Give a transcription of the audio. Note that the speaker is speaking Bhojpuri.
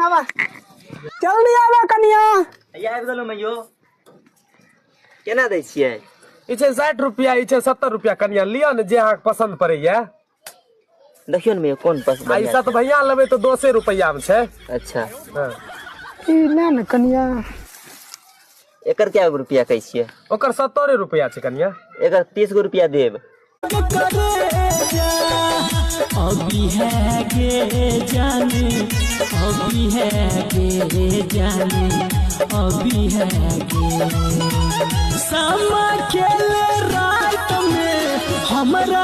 आवा जल्दी आवा कनिया आबि गेलहुँ मैयो केना दै छियै ई छै 60 रुपया ई छै 70 रुपया कनिया लिअ ने जे अहाँके पसंद पड़ैया देखियौ ने मैयो कोन पसंद आ ई सब भैया लेबै तो 10 रुपया में छै अच्छा हां ई ले ने कनिया एकर क्या रुपया कहै छियै ओकर 70 रुपया छै कनिया एकर 30 गो रुपया देब अभी है गे जाने अभी है गे जाने अभी है गे समा खेल रात में हमारा